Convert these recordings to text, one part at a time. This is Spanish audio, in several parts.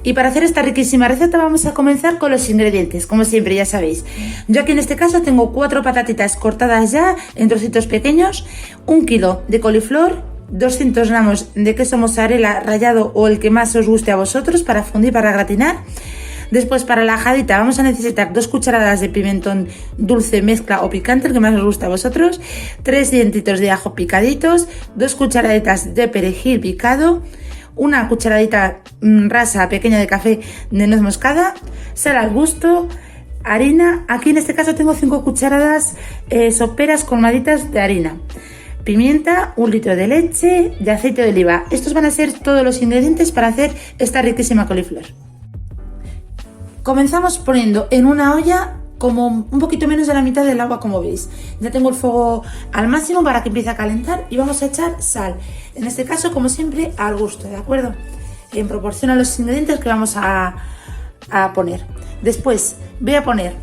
Y para hacer esta riquísima receta vamos a comenzar con los ingredientes, como siempre ya sabéis. Yo aquí en este caso tengo 4 patatitas cortadas ya en trocitos pequeños, 1 kilo de coliflor, 200 gramos de queso mozzarella rallado o el que más os guste a vosotros para fundir, para gratinar. Después para la ajadita vamos a necesitar 2 cucharadas de pimentón dulce, mezcla o picante, el que más os guste a vosotros, 3 dientitos de ajo picaditos, 2 cucharaditas de perejil picado, una cucharadita rasa pequeña de café de nuez moscada, sal al gusto, harina, aquí en este caso tengo 5 cucharadas soperas colmaditas de harina, pimienta, 1 litro de leche, de aceite de oliva. Estos van a ser todos los ingredientes para hacer esta riquísima coliflor. Comenzamos poniendo en una olla como un poquito menos de la mitad del agua, como veis. Ya tengo el fuego al máximo para que empiece a calentar y vamos a echar sal. En este caso, como siempre, al gusto, ¿de acuerdo? En proporción a los ingredientes que vamos a poner. Después voy a poner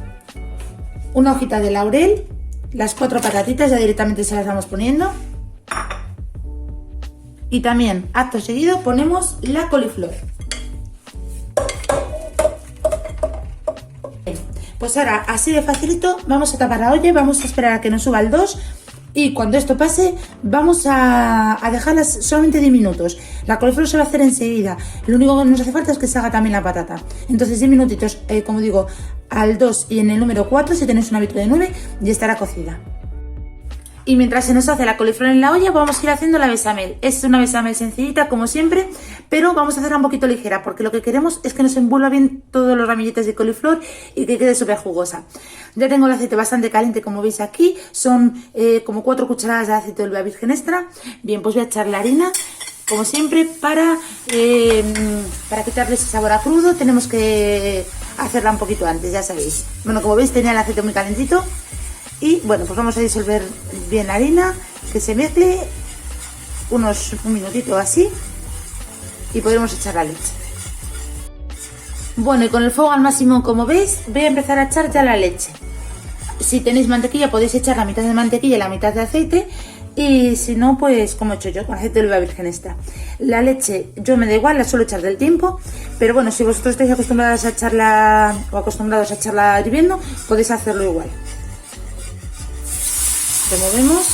una hojita de laurel, las 4 patatitas ya directamente se las vamos poniendo. Y también, acto seguido, ponemos la coliflor. Pues ahora, así de facilito, vamos a tapar la olla y vamos a esperar a que nos suba el 2 y cuando esto pase vamos a dejarlas solamente 10 minutos. La coliflor se va a hacer enseguida, lo único que nos hace falta es que se haga también la patata. Entonces 10 minutitos, como digo, al 2 y en el número 4, si tenéis una habitual de 9, ya estará cocida. Y mientras se nos hace la coliflor en la olla, vamos a ir haciendo la bechamel. Es una bechamel sencillita, como siempre, pero vamos a hacerla un poquito ligera, porque lo que queremos es que nos envuelva bien todos los ramilletes de coliflor y que quede súper jugosa. Ya tengo el aceite bastante caliente, como veis aquí, son como 4 cucharadas de aceite de oliva virgen extra. Bien, pues voy a echar la harina, como siempre, para quitarle ese sabor a crudo. Tenemos que hacerla un poquito antes, ya sabéis. Bueno, como veis tenía el aceite muy calentito. Y bueno, pues vamos a disolver bien la harina, que se mezcle un minutito así y podremos echar la leche. Bueno, y con el fuego al máximo, como veis, voy a empezar a echar ya la leche. Si tenéis mantequilla podéis echar la mitad de mantequilla y la mitad de aceite, y si no, pues como he hecho yo, con aceite de oliva virgen extra. La leche yo me da igual, la suelo echar del tiempo, pero bueno, si vosotros estáis acostumbrados a echarla hirviendo, podéis hacerlo igual. Removemos.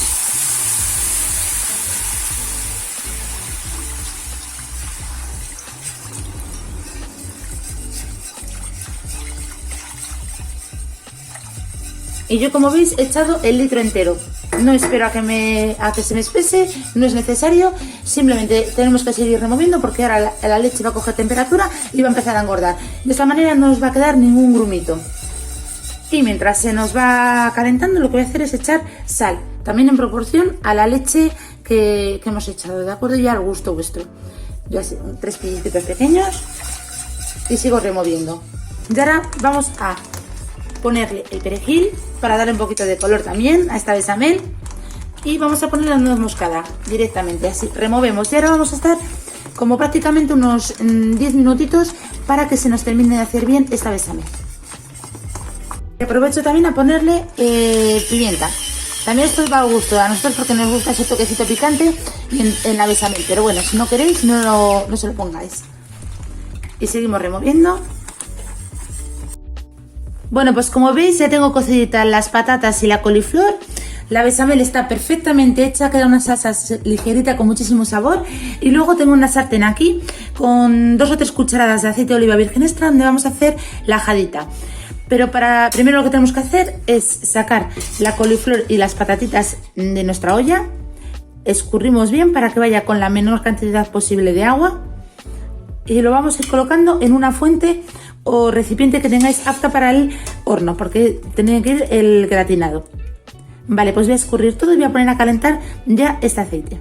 Y yo, como veis, he echado el litro entero. No espero a que se me espese, no es necesario, simplemente tenemos que seguir removiendo porque ahora la leche va a coger temperatura y va a empezar a engordar. De esta manera no nos va a quedar ningún grumito. Y mientras se nos va calentando, lo que voy a hacer es echar sal, también en proporción a la leche que hemos echado, ¿de acuerdo? Ya al gusto vuestro. Yo así, 3 pellizquitos pequeños y sigo removiendo. Y ahora vamos a ponerle el perejil para darle un poquito de color también a esta bechamel. Y vamos a poner la nuez moscada directamente, así, removemos. Y ahora vamos a estar como prácticamente unos 10 minutitos para que se nos termine de hacer bien esta bechamel. Aprovecho también a ponerle pimienta. También esto va al gusto a nosotros porque nos gusta ese toquecito picante en la bechamel. Pero bueno, si no queréis, no se lo pongáis. Y seguimos removiendo. Bueno, pues como veis ya tengo cociditas las patatas y la coliflor. La bechamel está perfectamente hecha, queda una salsa ligerita con muchísimo sabor. Y luego tengo una sartén aquí con 2 o 3 cucharadas de aceite de oliva virgen extra donde vamos a hacer la ajadita. Pero primero lo que tenemos que hacer es sacar la coliflor y las patatitas de nuestra olla. Escurrimos bien para que vaya con la menor cantidad posible de agua. Y lo vamos a ir colocando en una fuente o recipiente que tengáis apta para el horno, porque tiene que ir el gratinado. Vale, pues voy a escurrir todo y voy a poner a calentar ya este aceite.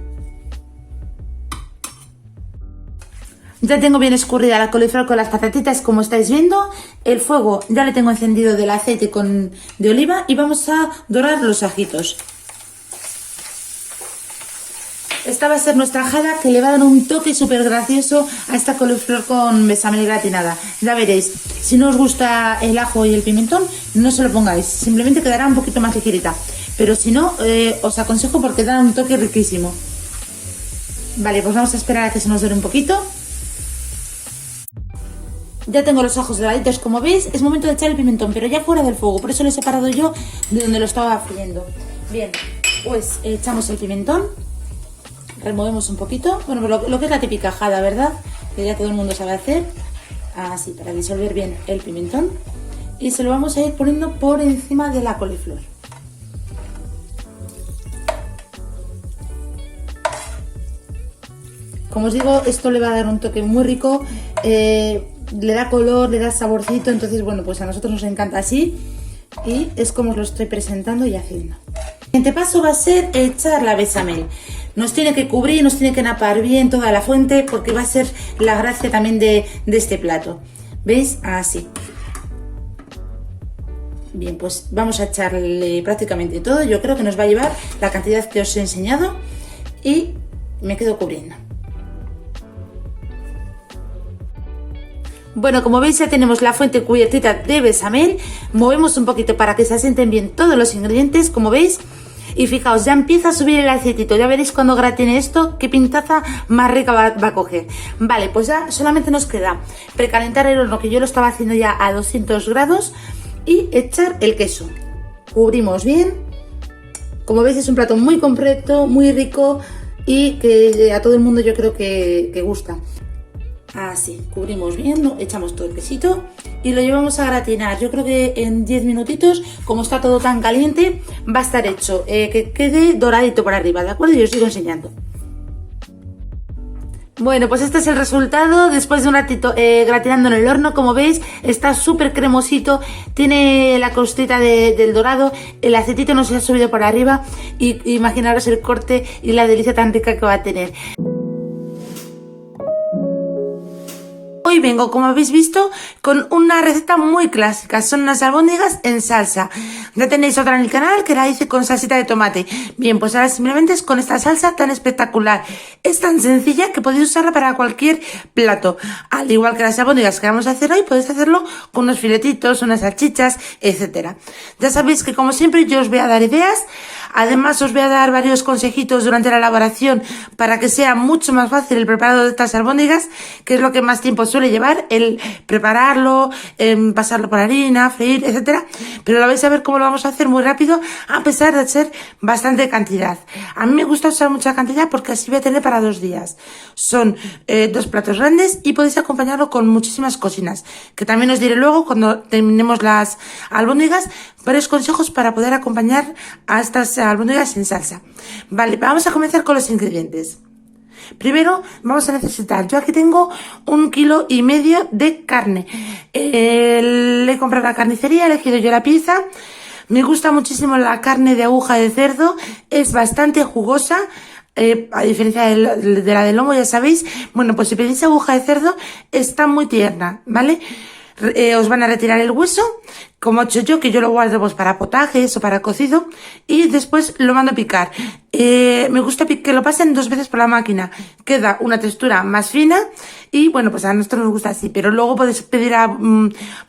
Ya tengo bien escurrida la coliflor con las patatitas, como estáis viendo. El fuego ya le tengo encendido del aceite de oliva y vamos a dorar los ajitos. Esta va a ser nuestra ajada que le va a dar un toque súper gracioso a esta coliflor con bechamel gratinada. Ya veréis, si no os gusta el ajo y el pimentón, no se lo pongáis, simplemente quedará un poquito más ligerita. Pero si no, os aconsejo porque da un toque riquísimo. Vale, pues vamos a esperar a que se nos dore un poquito. Ya tengo los ajos doraditos, como veis, es momento de echar el pimentón, pero ya fuera del fuego, por eso lo he separado yo de donde lo estaba friendo. Bien, pues echamos el pimentón, removemos un poquito, bueno, lo que es la típica ajada, ¿verdad? Que ya todo el mundo sabe hacer, así, para disolver bien el pimentón, y se lo vamos a ir poniendo por encima de la coliflor. Como os digo, esto le va a dar un toque muy rico, le da color, le da saborcito, entonces bueno, pues a nosotros nos encanta así y es como os lo estoy presentando y haciendo. El siguiente paso va a ser echar la bechamel. Nos tiene que cubrir, nos tiene que napar bien toda la fuente porque va a ser la gracia también de este plato. ¿Veis? Así. Bien, pues vamos a echarle prácticamente todo. Yo creo que nos va a llevar la cantidad que os he enseñado y me quedo cubriendo. Bueno, como veis ya tenemos la fuente cubiertita de bechamel. Movemos un poquito para que se asienten bien todos los ingredientes, como veis. Y fijaos, ya empieza a subir el aceitito. Ya veréis cuando gratine esto, qué pintaza más rica va a coger. Vale, pues ya solamente nos queda precalentar el horno, que yo lo estaba haciendo ya a 200 grados. Y echar el queso. Cubrimos bien. Como veis es un plato muy completo, muy rico y que a todo el mundo yo creo que gusta. Así, cubrimos bien, echamos todo el quesito y lo llevamos a gratinar. Yo creo que en 10 minutitos, como está todo tan caliente, va a estar hecho. Que quede doradito por arriba, ¿de acuerdo? Yo os sigo enseñando. Bueno, pues este es el resultado después de un ratito gratinando en el horno. Como veis, está súper cremosito, tiene la costita del dorado, el aceitito no se ha subido por arriba y imaginaros el corte y la delicia tan rica que va a tener. Hoy vengo, como habéis visto, con una receta muy clásica. Son unas albóndigas en salsa. Ya tenéis otra en el canal que la hice con salsita de tomate. Bien, pues ahora simplemente es con esta salsa tan espectacular. Es tan sencilla que podéis usarla para cualquier plato. Al igual que las albóndigas que vamos a hacer hoy, podéis hacerlo con unos filetitos, unas salchichas, etcétera. Ya sabéis que como siempre yo os voy a dar ideas. Además os voy a dar varios consejitos durante la elaboración para que sea mucho más fácil el preparado de estas albóndigas, que es lo que más tiempo suele llevar, el prepararlo, pasarlo por harina, freír, etcétera. Pero lo vais a ver cómo lo vamos a hacer muy rápido, a pesar de ser bastante cantidad. A mí me gusta usar mucha cantidad porque así voy a tener para 2 días. Son 2 platos grandes y podéis acompañarlo con muchísimas cocinas, que también os diré luego cuando terminemos las albóndigas, varios consejos para poder acompañar a estas albóndigas en salsa. Vale, vamos a comenzar con los ingredientes. Primero vamos a necesitar, yo aquí tengo 1,5 kilos de carne. Le he comprado la carnicería, he elegido yo la pieza. Me gusta muchísimo la carne de aguja de cerdo, es bastante jugosa. A diferencia de la de lomo, ya sabéis. Bueno, pues si pedís aguja de cerdo, está muy tierna, ¿vale? Os van a retirar el hueso, como he hecho yo, que yo lo guardo pues para potajes o para cocido, y después lo mando a picar. Me gusta que lo pasen 2 veces por la máquina, queda una textura más fina y bueno, pues a nosotros nos gusta así, pero luego podéis pedir a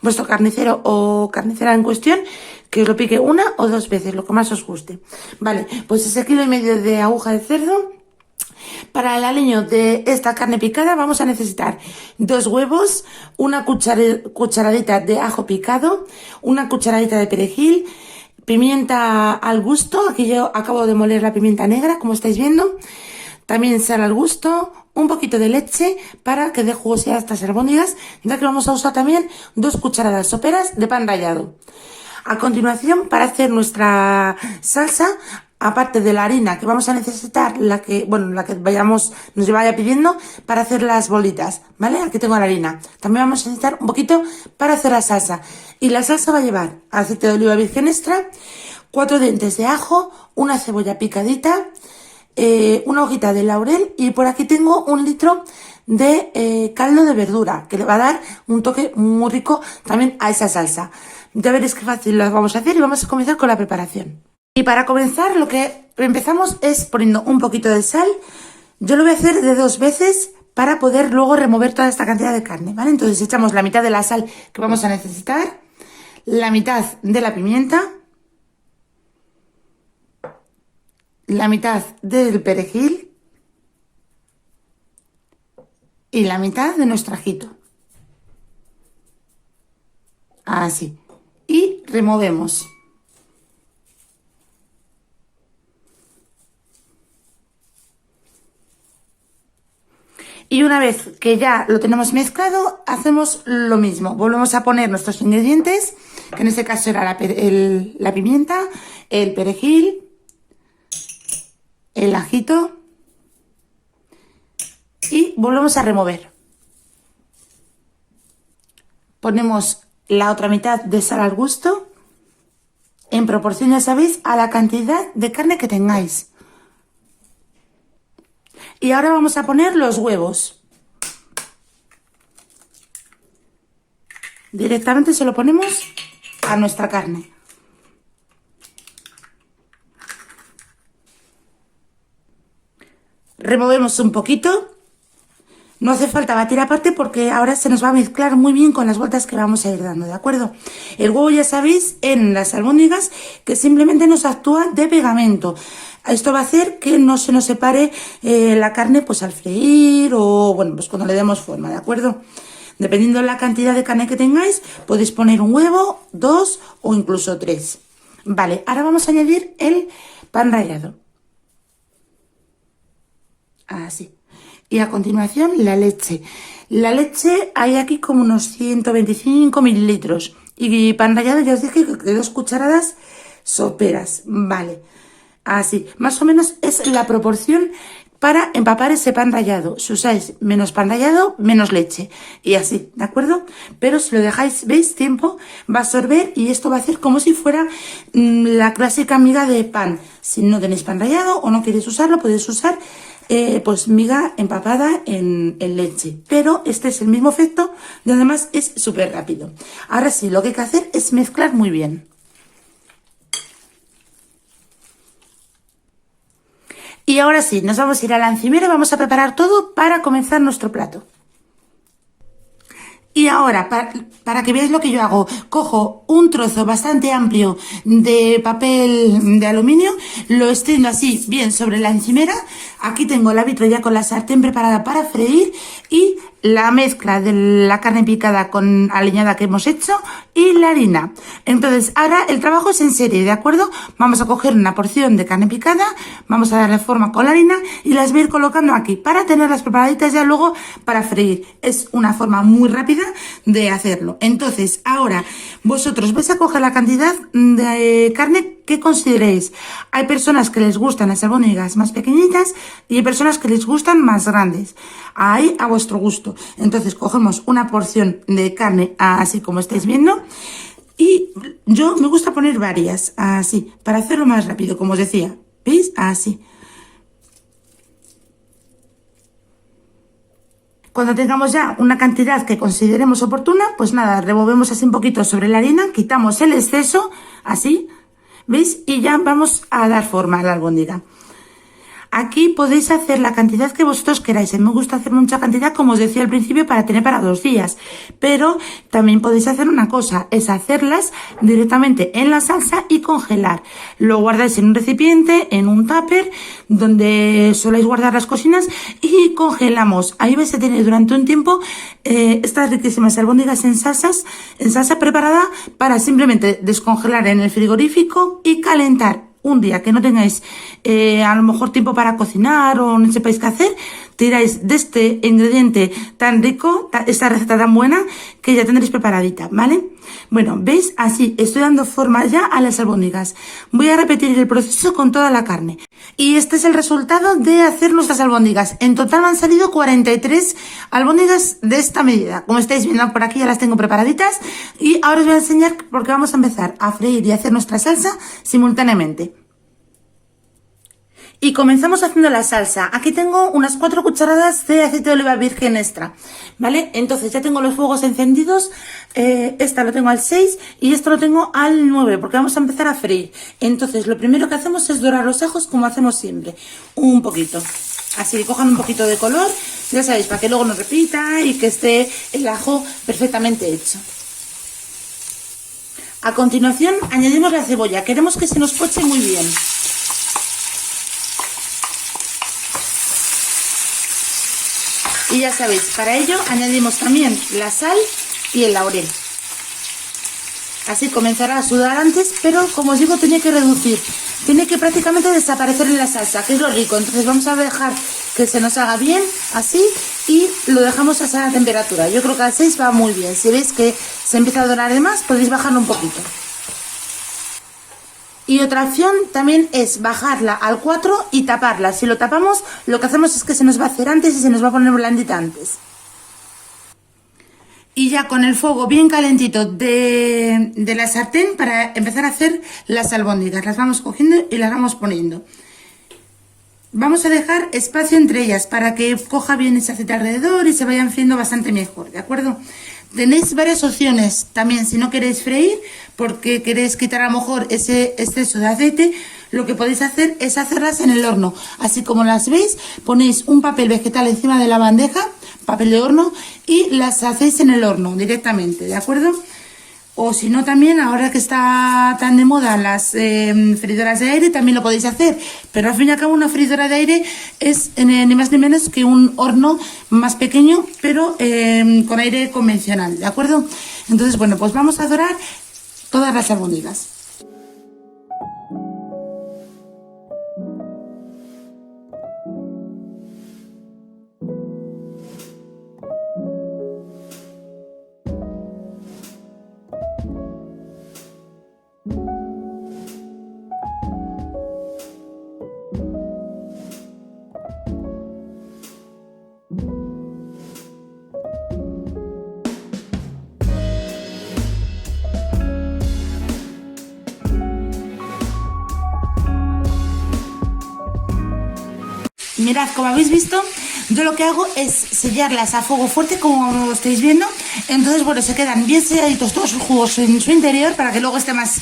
vuestro carnicero o carnicera en cuestión que os lo pique 1 o 2 veces, lo que más os guste. Vale, pues ese 1,5 kilos de aguja de cerdo. Para el aliño de esta carne picada vamos a necesitar 2 huevos, una cucharadita de ajo picado, una cucharadita de perejil, pimienta al gusto, aquí yo acabo de moler la pimienta negra, como estáis viendo, también sal al gusto, un poquito de leche para que dé jugosidad a estas albóndigas, ya que vamos a usar también 2 cucharadas soperas de pan rallado. A continuación, para hacer nuestra salsa, aparte de la harina que vamos a necesitar, la que nos vaya pidiendo para hacer las bolitas, ¿vale? Aquí tengo la harina. También vamos a necesitar un poquito para hacer la salsa. Y la salsa va a llevar aceite de oliva virgen extra, 4 dientes de ajo, una cebolla picadita, una hojita de laurel y por aquí tengo 1 litro de caldo de verdura, que le va a dar un toque muy rico también a esa salsa. Ya veréis qué fácil lo vamos a hacer y vamos a comenzar con la preparación. Y para comenzar lo que empezamos es poniendo un poquito de sal. Yo lo voy a hacer de 2 veces para poder luego remover toda esta cantidad de carne, ¿vale? Entonces echamos la mitad de la sal que vamos a necesitar, la mitad de la pimienta, la mitad del perejil y la mitad de nuestro ajito. así, y removemos. Y una vez que ya lo tenemos mezclado, hacemos lo mismo. Volvemos a poner nuestros ingredientes, que en este caso era la pimienta, el perejil, el ajito, y volvemos a remover. Ponemos la otra mitad de sal al gusto, en proporción, ya sabéis, a la cantidad de carne que tengáis. Y ahora vamos a poner los huevos. Directamente se lo ponemos a nuestra carne. Removemos un poquito. No hace falta batir aparte porque ahora se nos va a mezclar muy bien con las vueltas que vamos a ir dando, ¿de acuerdo? El huevo, ya sabéis, en las albóndigas, que simplemente nos actúa de pegamento. Esto va a hacer que no se nos separe la carne pues al freír o bueno, pues cuando le demos forma, ¿de acuerdo? Dependiendo de la cantidad de carne que tengáis, podéis poner un huevo, 2 o incluso 3. Vale, ahora vamos a añadir el pan rallado. Así. Y a continuación la leche. La leche hay aquí como unos 125 mililitros. Y pan rallado ya os dije que 2 cucharadas soperas. Vale. Así. Más o menos es la proporción para empapar ese pan rallado. Si usáis menos pan rallado, menos leche. Y así, ¿de acuerdo? Pero si lo dejáis, ¿veis? Tiempo, va a absorber y esto va a hacer como si fuera la clásica miga de pan. Si no tenéis pan rallado o no queréis usarlo, podéis usar pues miga empapada en leche, pero este es el mismo efecto y además es súper rápido. Ahora sí, lo que hay que hacer es mezclar muy bien. Y ahora sí, nos vamos a ir a la encimera y vamos a preparar todo para comenzar nuestro plato. Y ahora, para que veáis lo que yo hago, cojo un trozo bastante amplio de papel de aluminio, lo extiendo así bien sobre la encimera. Aquí tengo la vitro ya con la sartén preparada para freír y la mezcla de la carne picada con aliñada que hemos hecho y la harina. Entonces, ahora el trabajo es en serie, ¿de acuerdo? Vamos a coger una porción de carne picada, vamos a darle forma con la harina y las voy a ir colocando aquí para tenerlas preparaditas ya luego para freír. Es una forma muy rápida de hacerlo. Entonces, ahora vosotros vais a coger la cantidad de carne que consideréis. Hay personas que les gustan las albóndigas más pequeñitas y hay personas que les gustan más grandes. Ahí a vuestro gusto. Entonces cogemos una porción de carne así como estáis viendo y yo me gusta poner varias así para hacerlo más rápido, como os decía. ¿Veis? Así. Cuando tengamos ya una cantidad que consideremos oportuna, pues nada, revolvemos así un poquito sobre la harina, quitamos el exceso, así, ¿veis? Y ya vamos a dar forma a la albóndiga. Aquí podéis hacer la cantidad que vosotros queráis. A mí me gusta hacer mucha cantidad, como os decía al principio, para tener para 2 días. Pero también podéis hacer una cosa, es hacerlas directamente en la salsa y congelar. Lo guardáis en un recipiente, en un tupper, donde soléis guardar las cocinas y congelamos. Ahí vais a tener durante un tiempo estas riquísimas albóndigas en salsa preparada para simplemente descongelar en el frigorífico y calentar. Un día que no tengáis a lo mejor tiempo para cocinar o no sepáis qué hacer, tiráis de este ingrediente tan rico, esta receta tan buena, que ya tendréis preparadita, ¿vale? Bueno, ¿veis? Así estoy dando forma ya a las albóndigas. Voy a repetir el proceso con toda la carne. Y este es el resultado de hacer nuestras albóndigas. En total me han salido 43 albóndigas de esta medida. Como estáis viendo por aquí ya las tengo preparaditas. Y ahora os voy a enseñar porque vamos a empezar a freír y a hacer nuestra salsa simultáneamente. Y comenzamos haciendo la salsa. Aquí tengo unas 4 cucharadas de aceite de oliva virgen extra, ¿vale? Entonces ya tengo los fuegos encendidos. Esta lo tengo al 6 y esto lo tengo al 9 porque vamos a empezar a freír. Entonces lo primero que hacemos es dorar los ajos como hacemos siempre. Un poquito. Así que cojan un poquito de color, ya sabéis, para que luego no repita y que esté el ajo perfectamente hecho. A continuación añadimos la cebolla. Queremos que se nos poche muy bien. Y ya sabéis, para ello añadimos también la sal y el laurel. Así comenzará a sudar antes, pero como os digo, tiene que reducir. Tiene que prácticamente desaparecer en la salsa, que es lo rico. Entonces vamos a dejar que se nos haga bien, así, y lo dejamos a esa temperatura. Yo creo que al 6 va muy bien. Si veis que se empieza a dorar de más, podéis bajarlo un poquito. Y otra opción también es bajarla al 4 y taparla. Si lo tapamos, lo que hacemos es que se nos va a hacer antes y se nos va a poner blandita antes. Y ya con el fuego bien calentito de la sartén para empezar a hacer las albóndigas. Las vamos cogiendo y las vamos poniendo. Vamos a dejar espacio entre ellas para que coja bien ese aceite alrededor y se vayan friendo bastante mejor, ¿de acuerdo? Tenéis varias opciones también si no queréis freír porque queréis quitar a lo mejor ese exceso de aceite. Lo que podéis hacer es hacerlas en el horno. Así como las veis, ponéis un papel vegetal encima de la bandeja, papel de horno, y las hacéis en el horno directamente, ¿de acuerdo? O si no, también ahora que está tan de moda las freidoras de aire, también lo podéis hacer. Pero al fin y al cabo una freidora de aire es ni más ni menos que un horno más pequeño, pero con aire convencional, ¿de acuerdo? Entonces, bueno, pues vamos a dorar todas las albóndigas. Mirad, como habéis visto, yo lo que hago es sellarlas a fuego fuerte, como estáis viendo. Entonces, bueno, se quedan bien selladitos todos sus jugos en su interior para que luego esté más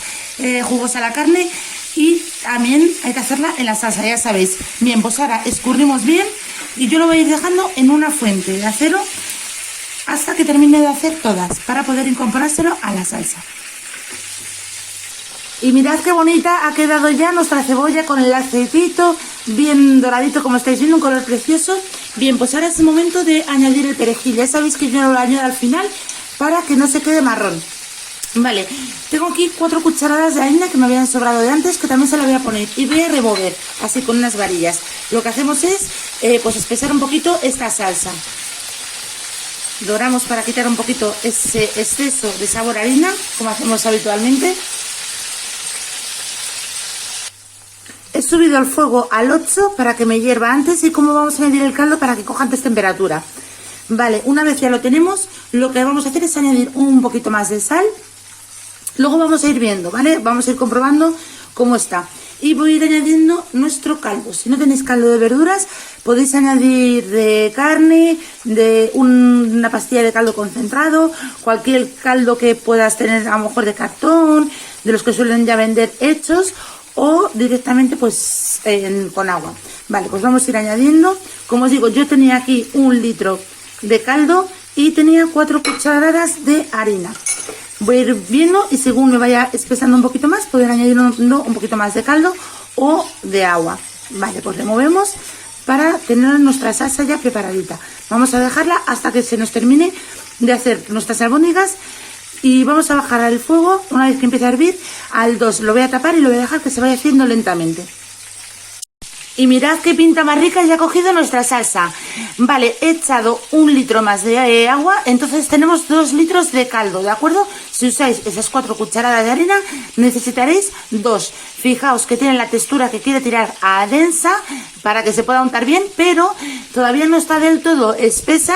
jugosa la carne. Y también hay que hacerla en la salsa, ya sabéis. Bien, pues ahora escurrimos bien y yo lo voy a ir dejando en una fuente de acero hasta que termine de hacer todas para poder incorporárselo a la salsa. Y mirad qué bonita ha quedado ya nuestra cebolla con el aceitito bien doradito, como estáis viendo, un color precioso. Bien, pues ahora es el momento de añadir el perejil. Ya sabéis que yo lo añado al final para que no se quede marrón. Vale, tengo aquí 4 cucharadas de harina que me habían sobrado de antes, que también se la voy a poner y voy a remover así con unas varillas. Lo que hacemos es pues espesar un poquito esta salsa. Doramos para quitar un poquito ese exceso de sabor a harina, como hacemos habitualmente. He subido el fuego al 8 para que me hierva antes y como vamos a añadir el caldo para que coja antes temperatura. Vale, una vez ya lo tenemos, lo que vamos a hacer es añadir un poquito más de sal. Luego vamos a ir viendo, ¿vale? Vamos a ir comprobando cómo está. Y voy a ir añadiendo nuestro caldo. Si no tenéis caldo de verduras, podéis añadir de carne, de una pastilla de caldo concentrado, cualquier caldo que puedas tener, a lo mejor de cartón, de los que suelen ya vender hechos, o directamente pues con agua. Vale, pues vamos a ir añadiendo. Como os digo, yo tenía aquí 1 litro de caldo y tenía 4 cucharadas de harina. Voy a ir viendo y según me vaya espesando un poquito más, puedo ir añadiendo un poquito más de caldo o de agua. Vale, pues removemos para tener nuestra salsa ya preparadita. Vamos a dejarla hasta que se nos termine de hacer nuestras albóndigas. Y vamos a bajar el fuego una vez que empiece a hervir al 2. Lo voy a tapar y lo voy a dejar que se vaya haciendo lentamente. Y mirad qué pinta más rica ya ha cogido nuestra salsa. Vale, he echado 1 litro más de agua, entonces tenemos 2 litros de caldo, ¿de acuerdo? Si usáis esas 4 cucharadas de harina, necesitaréis 2. Fijaos que tiene la textura que quiere tirar a densa para que se pueda untar bien, pero todavía no está del todo espesa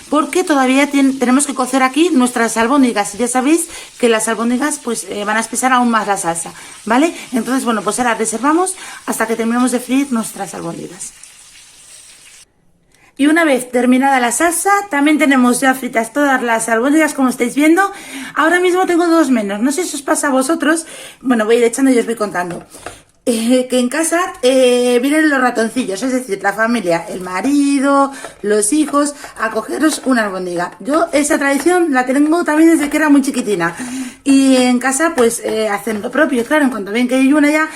porque todavía tenemos que cocer aquí nuestras albóndigas. Ya sabéis que las albóndigas pues van a espesar aún más la salsa, ¿vale? Entonces, bueno, pues ahora reservamos hasta que terminemos de freír nuestras albóndigas. Y una vez terminada la salsa, también tenemos ya fritas todas las albóndigas, como estáis viendo. Ahora mismo tengo 2 menos, no sé si os pasa a vosotros. Bueno, voy a ir echando y os voy contando. que en casa vienen los ratoncillos, es decir, la familia, el marido, los hijos, a cogeros una albóndiga. Yo esa tradición la tengo también desde que era muy chiquitina. Y en casa pues hacen lo propio, claro, en cuanto ven que hay una ya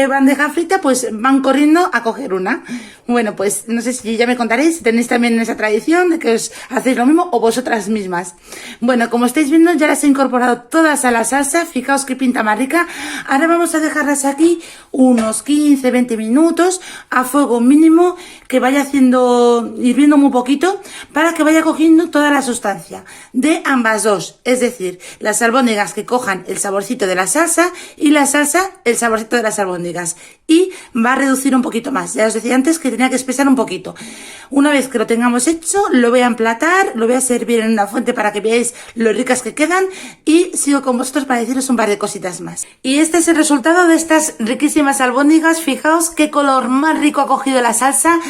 bandeja frita, pues van corriendo a coger una. Bueno, pues no sé si ya me contaréis si tenéis también esa tradición de que os hacéis lo mismo o vosotras mismas. Bueno, como estáis viendo ya las he incorporado todas a la salsa, fijaos qué pinta más rica. Ahora vamos a dejarlas aquí unos 15-20 minutos a fuego mínimo, que vaya hirviendo muy poquito, para que vaya cogiendo toda la sustancia de ambas dos, es decir, las albóndigas que cojan el saborcito de la salsa y la salsa el saborcito de las albóndigas, y va a reducir un poquito más. Ya os decía antes que tenía que espesar un poquito. Una vez que lo tengamos hecho, lo voy a emplatar, lo voy a servir en una fuente para que veáis lo ricas que quedan, y sigo con vosotros para deciros un par de cositas más. Y este es el resultado de estas riquísimas albóndigas. Fijaos qué color más rico ha cogido la salsa.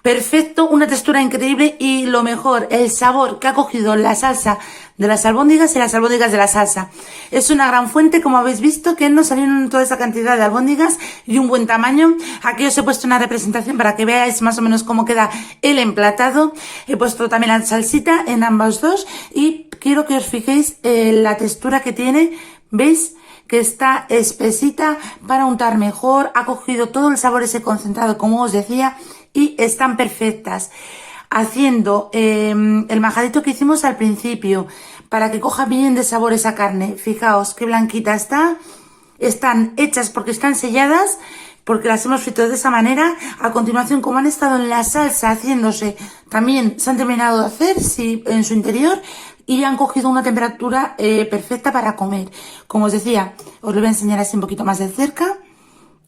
Perfecto, una textura increíble, y lo mejor, el sabor que ha cogido la salsa de las albóndigas y las albóndigas de la salsa. Es una gran fuente, como habéis visto, que nos salieron toda esa cantidad de albóndigas y un buen tamaño. Aquí os he puesto una representación para que veáis más o menos cómo queda el emplatado. He puesto también la salsita en ambos dos, y quiero que os fijéis en la textura que tiene. ¿Veis? Que está espesita para untar mejor, ha cogido todo el sabor ese concentrado, como os decía, y están perfectas. Haciendo el majadito que hicimos al principio, para que coja bien de sabor esa carne. Fijaos qué blanquita está. Están hechas porque están selladas, porque las hemos frito de esa manera. A continuación, como han estado en la salsa haciéndose, también se han terminado de hacer en su interior, y han cogido una temperatura perfecta para comer. Como os decía, os lo voy a enseñar así un poquito más de cerca,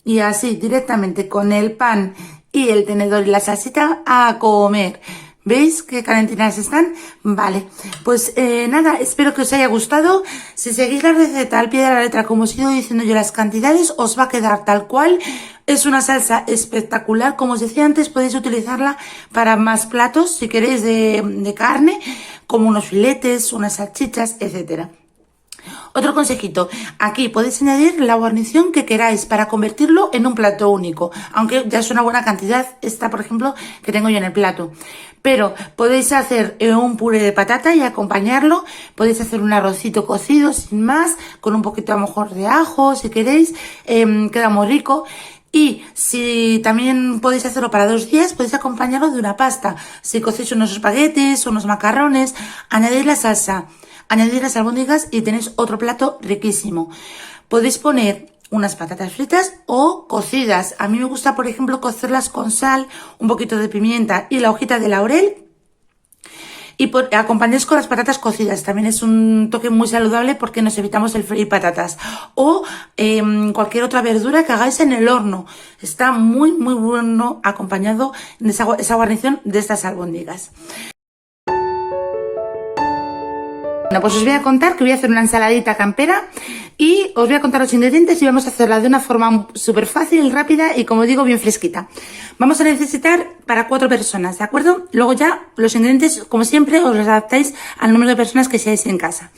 y así directamente con el pan y el tenedor y la salsita a comer. ¿Veis qué calentinas están? Vale, pues nada, espero que os haya gustado. Si seguís la receta al pie de la letra, como os he ido diciendo yo las cantidades, os va a quedar tal cual. Es una salsa espectacular. Como os decía antes, podéis utilizarla para más platos, si queréis de carne, como unos filetes, unas salchichas, etcétera. Otro consejito, aquí podéis añadir la guarnición que queráis para convertirlo en un plato único, aunque ya es una buena cantidad esta, por ejemplo, que tengo yo en el plato. Pero podéis hacer un puré de patata y acompañarlo, podéis hacer un arrocito cocido sin más, con un poquito a lo mejor de ajo, si queréis, queda muy rico. Y si también podéis hacerlo para 2 días, podéis acompañarlo de una pasta. Si cocéis unos espaguetis, unos macarrones, añadid la salsa, añadir las albóndigas y tenéis otro plato riquísimo. Podéis poner unas patatas fritas o cocidas. A mí me gusta, por ejemplo, cocerlas con sal, un poquito de pimienta y la hojita de laurel, y acompañáis con las patatas cocidas. También es un toque muy saludable porque nos evitamos el freír patatas. O cualquier otra verdura que hagáis en el horno. Está muy muy bueno acompañado de esa guarnición de estas albóndigas. Bueno, pues os voy a contar que voy a hacer una ensaladita campera, y os voy a contar los ingredientes, y vamos a hacerla de una forma súper fácil, rápida y, como digo, bien fresquita. Vamos a necesitar para 4 personas, ¿de acuerdo? Luego ya los ingredientes, como siempre, os los adaptáis al número de personas que seáis en casa.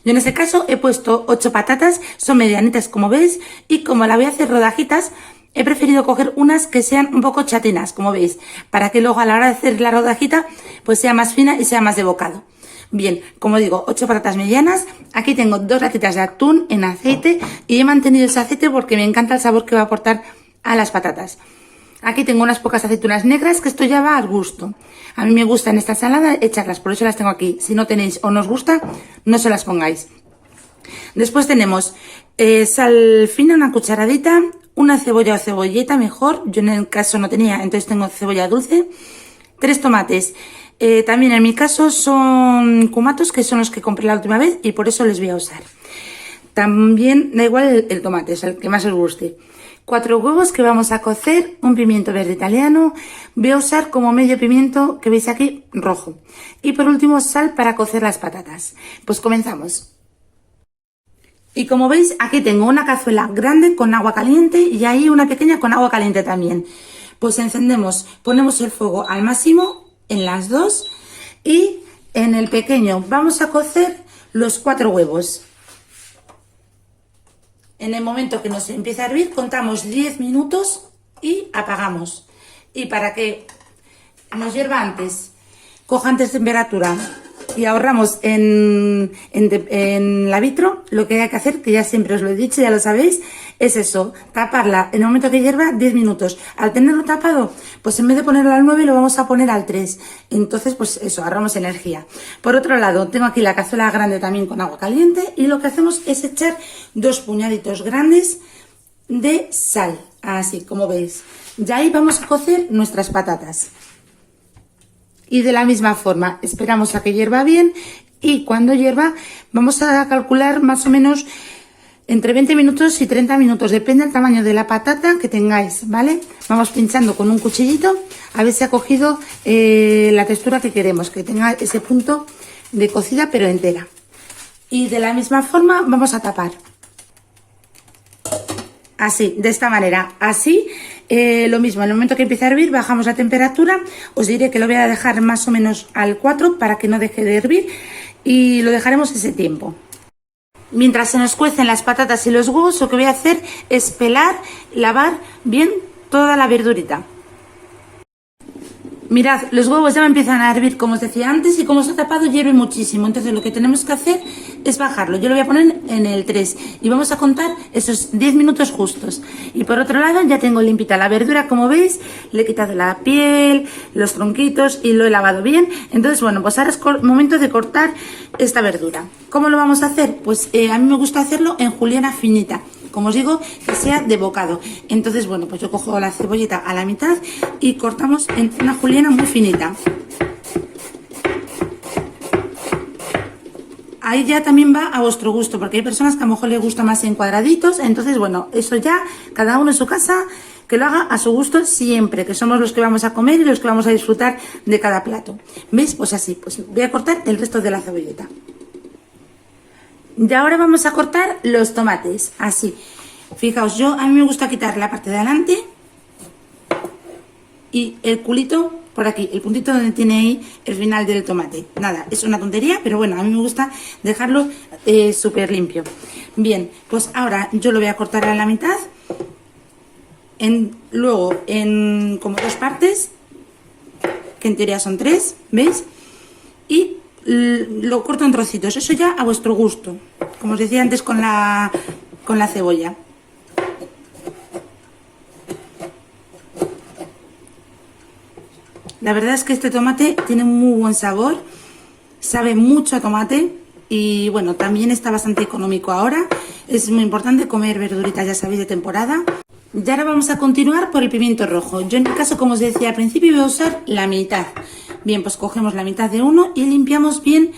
Yo en este caso he puesto 8 patatas, son medianitas como veis, y como la voy a hacer rodajitas, he preferido coger unas que sean un poco chatinas, como veis, para que luego a la hora de hacer la rodajita pues sea más fina y sea más de bocado. Bien, como digo, 8 patatas medianas. Aquí tengo 2 latitas de atún en aceite, y he mantenido ese aceite porque me encanta el sabor que va a aportar a las patatas. Aquí tengo unas pocas aceitunas negras, que esto ya va al gusto. A mí me gusta en esta ensalada echarlas, por eso las tengo aquí. Si no tenéis o no os gusta, no se las pongáis. Después tenemos sal fina, una cucharadita, una cebolla o cebolleta mejor. Yo en el caso no tenía, entonces tengo cebolla dulce. 3 tomates. También en mi caso son cumatos, que son los que compré la última vez, y por eso les voy a usar. También da igual el tomate, es el que más os guste. 4 huevos que vamos a cocer, un pimiento verde italiano, voy a usar como medio pimiento que veis aquí rojo. Y por último sal para cocer las patatas. Pues comenzamos. Y como veis, aquí tengo una cazuela grande con agua caliente, y ahí una pequeña con agua caliente también. Pues encendemos, ponemos el fuego al máximo en las dos, y en el pequeño vamos a cocer los 4 huevos. En el momento que nos empieza a hervir, contamos 10 minutos y apagamos. Y para que nos hierva antes, coja antes temperatura y ahorramos en la vitro, lo que hay que hacer, que ya siempre os lo he dicho, ya lo sabéis, es eso, taparla en el momento que hierva 10 minutos. Al tenerlo tapado, pues en vez de ponerlo al 9 lo vamos a poner al 3. Entonces, pues eso, ahorramos energía. Por otro lado, tengo aquí la cazuela grande también con agua caliente y lo que hacemos es echar 2 puñaditos grandes de sal, así como veis. Ya ahí vamos a cocer nuestras patatas. Y de la misma forma, esperamos a que hierva bien y cuando hierva vamos a calcular más o menos entre 20 minutos y 30 minutos, depende del tamaño de la patata que tengáis, ¿vale? Vamos pinchando con un cuchillito a ver si ha cogido la textura que queremos, que tenga ese punto de cocida pero entera. Y de la misma forma vamos a tapar. Así, de esta manera, así, lo mismo, en el momento que empiece a hervir bajamos la temperatura, os diré que lo voy a dejar más o menos al 4 para que no deje de hervir y lo dejaremos ese tiempo. Mientras se nos cuecen las patatas y los huevos, lo que voy a hacer es pelar, lavar bien toda la verdurita. Mirad, los huevos ya me empiezan a hervir como os decía antes y como os ha tapado hierve muchísimo, entonces lo que tenemos que hacer es bajarlo. Yo lo voy a poner en el 3 y vamos a contar esos 10 minutos justos. Y por otro lado ya tengo limpita la verdura, como veis, le he quitado la piel, los tronquitos y lo he lavado bien. Entonces bueno, pues ahora es momento de cortar esta verdura. ¿Cómo lo vamos a hacer? Pues a mí me gusta hacerlo en juliana finita. Como os digo, que sea de bocado. Entonces, bueno, pues yo cojo la cebolleta a la mitad y cortamos en una juliana muy finita. Ahí ya también va a vuestro gusto, porque hay personas que a lo mejor les gusta más en cuadraditos. Entonces, bueno, eso ya, cada uno en su casa, que lo haga a su gusto siempre, que somos los que vamos a comer y los que vamos a disfrutar de cada plato. ¿Veis? Pues así, pues voy a cortar el resto de la cebolleta. Y ahora vamos a cortar los tomates, así. Fijaos, a mí me gusta quitar la parte de adelante y el culito por aquí, el puntito donde tiene ahí el final del tomate. Nada, es una tontería, pero bueno, a mí me gusta dejarlo súper limpio. Bien, pues ahora yo lo voy a cortar a la mitad, luego en como 2 partes, que en teoría son 3, ¿veis? Y lo corto en trocitos, eso ya a vuestro gusto, como os decía antes con la cebolla. La verdad es que este tomate tiene muy buen sabor, sabe mucho a tomate y bueno, también está bastante económico ahora. Es muy importante comer verduritas, ya sabéis, de temporada. Y ahora vamos a continuar por el pimiento rojo. Yo en mi caso, como os decía al principio, voy a usar la mitad. Bien, pues cogemos la mitad de uno y limpiamos bien,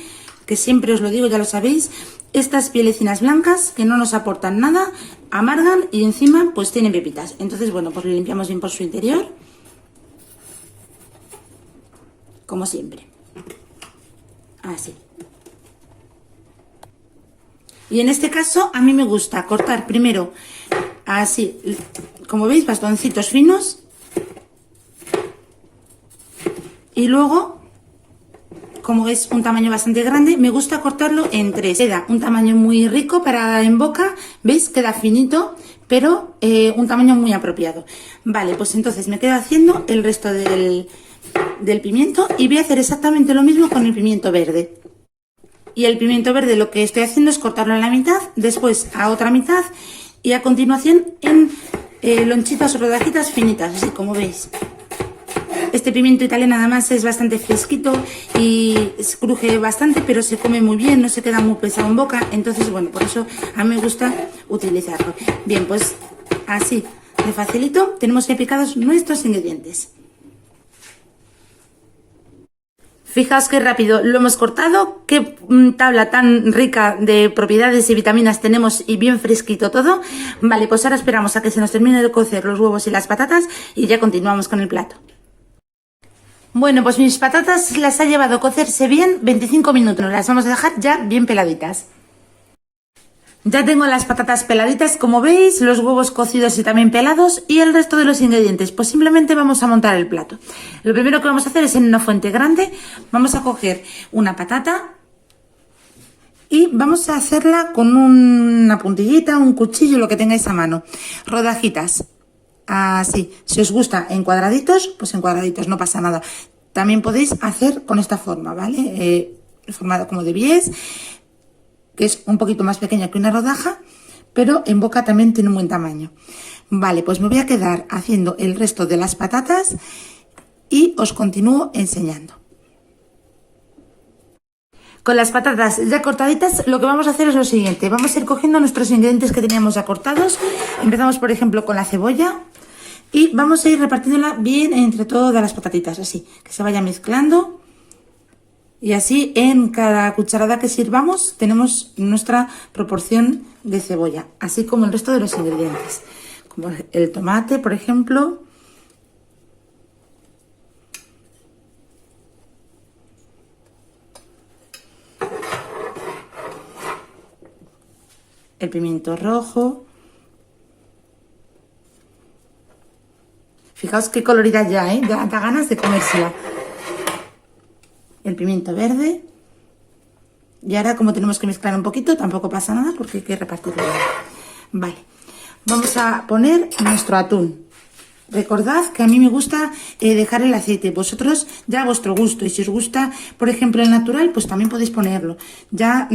que siempre os lo digo, ya lo sabéis, estas pielecinas blancas que no nos aportan nada, amargan y encima pues tienen pepitas. Entonces, bueno, pues lo limpiamos bien por su interior, como siempre. Así. Y en este caso a mí me gusta cortar primero así, como veis, bastoncitos finos. Y luego, como es un tamaño bastante grande, me gusta cortarlo en 3. Queda un tamaño muy rico para en boca, ¿veis? Queda finito, pero un tamaño muy apropiado. Vale, pues entonces me quedo haciendo el resto del pimiento y voy a hacer exactamente lo mismo con el pimiento verde. Y el pimiento verde lo que estoy haciendo es cortarlo en la mitad, después a otra mitad y a continuación en lonchitas o rodajitas finitas, así como veis. Este pimiento italiano además es bastante fresquito y cruje bastante, pero se come muy bien, no se queda muy pesado en boca. Entonces, bueno, por eso a mí me gusta utilizarlo. Bien, pues así de facilito tenemos ya picados nuestros ingredientes. Fijaos qué rápido lo hemos cortado, qué tabla tan rica de propiedades y vitaminas tenemos y bien fresquito todo. Vale, pues ahora esperamos a que se nos termine de cocer los huevos y las patatas y ya continuamos con el plato. Bueno, pues mis patatas las ha llevado a cocerse bien 25 minutos, las vamos a dejar ya bien peladitas. Ya tengo las patatas peladitas, como veis, los huevos cocidos y también pelados y el resto de los ingredientes, pues simplemente vamos a montar el plato. Lo primero que vamos a hacer es en una fuente grande, vamos a coger una patata, Y vamos a hacerla con una puntillita, un cuchillo, lo que tengáis a mano. Rodajitas. Así. Si os gusta en cuadraditos, pues en cuadraditos, no pasa nada. También podéis hacer con esta forma, ¿vale? Formada como de bies, que es un poquito más pequeña que una rodaja, pero en boca también tiene un buen tamaño. Vale, pues me voy a quedar haciendo el resto de las patatas y os continúo enseñando. Con las patatas ya cortaditas, lo que vamos a hacer es lo siguiente. Vamos a ir cogiendo nuestros ingredientes que teníamos ya cortados. Empezamos, por ejemplo, con la cebolla. Y vamos a ir repartiéndola bien entre todas las patatitas, así, que se vaya mezclando. Y así, en cada cucharada que sirvamos, tenemos nuestra proporción de cebolla. Así como el resto de los ingredientes. Como el tomate, por ejemplo. El pimiento rojo. Fijaos qué colorida ya, ¿eh? Da ganas de comérsela. El pimiento verde. Y ahora, como tenemos que mezclar un poquito, tampoco pasa nada porque hay que repartirlo. Vale. Vamos a poner nuestro atún. Recordad que a mí me gusta dejar el aceite. Vosotros ya a vuestro gusto. Y si os gusta, por ejemplo, el natural, pues también podéis ponerlo. Ya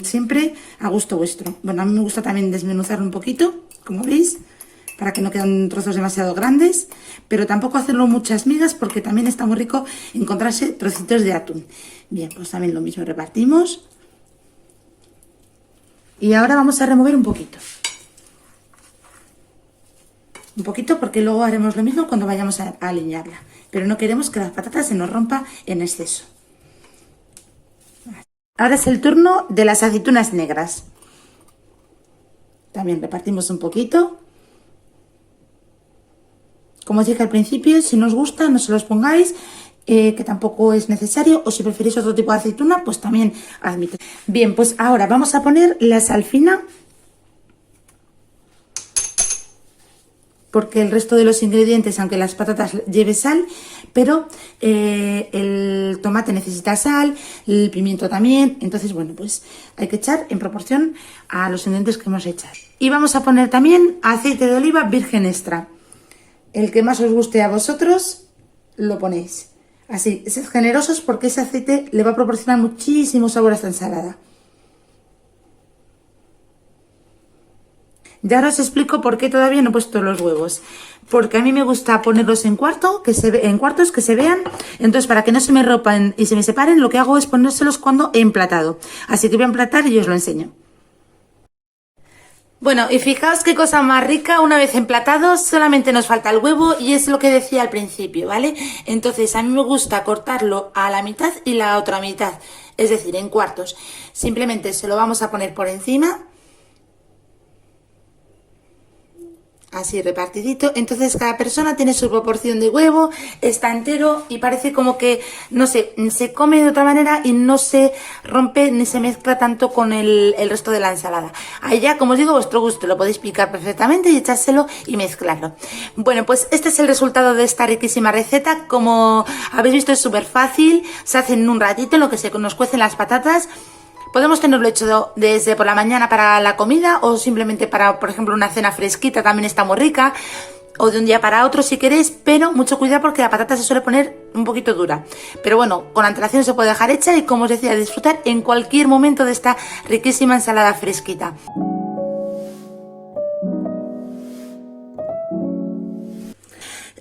siempre a gusto vuestro. Bueno, a mí me gusta también desmenuzarlo un poquito, como veis, para que no queden trozos demasiado grandes, pero tampoco hacerlo muchas migas porque también está muy rico encontrarse trocitos de atún. Bien, pues también lo mismo, repartimos. Y ahora vamos a remover un poquito. Un poquito porque luego haremos lo mismo cuando vayamos a alinearla. Pero no queremos que las patatas se nos rompa en exceso. Ahora es el turno de las aceitunas negras. También repartimos un poquito. Como os dije al principio, si no os gusta, no se los pongáis, que tampoco es necesario, o si preferís otro tipo de aceituna, pues también admite. Bien, pues ahora vamos a poner la sal fina, porque el resto de los ingredientes, aunque las patatas lleve sal, pero el tomate necesita sal, el pimiento también, entonces bueno, pues hay que echar en proporción a los ingredientes que hemos echado. Y vamos a poner también aceite de oliva virgen extra. El que más os guste a vosotros, lo ponéis. Así, sed generosos porque ese aceite le va a proporcionar muchísimo sabor a esta ensalada. Ya ahora os explico por qué todavía no he puesto los huevos. Porque a mí me gusta ponerlos en cuartos que se vean. Entonces, para que no se me rompan y se me separen, lo que hago es ponérselos cuando he emplatado. Así que voy a emplatar y os lo enseño. Bueno, y fijaos qué cosa más rica, una vez emplatados solamente nos falta el huevo y es lo que decía al principio, ¿vale? Entonces a mí me gusta cortarlo a la mitad y la otra mitad, es decir, en cuartos. Simplemente se lo vamos a poner por encima, así repartidito. Entonces cada persona tiene su proporción de huevo, está entero y parece como que, no sé, se come de otra manera y no se rompe ni se mezcla tanto con el resto de la ensalada. Ahí ya, como os digo, vuestro gusto, lo podéis picar perfectamente y echárselo y mezclarlo. Bueno, pues este es el resultado de esta riquísima receta. Como habéis visto, es súper fácil, se hace en un ratito en lo que se nos cuecen las patatas. Podemos tenerlo hecho desde por la mañana para la comida o simplemente para, por ejemplo, una cena fresquita, también está muy rica. O de un día para otro si queréis, pero mucho cuidado porque la patata se suele poner un poquito dura. Pero bueno, con antelación se puede dejar hecha y, como os decía, disfrutar en cualquier momento de esta riquísima ensalada fresquita.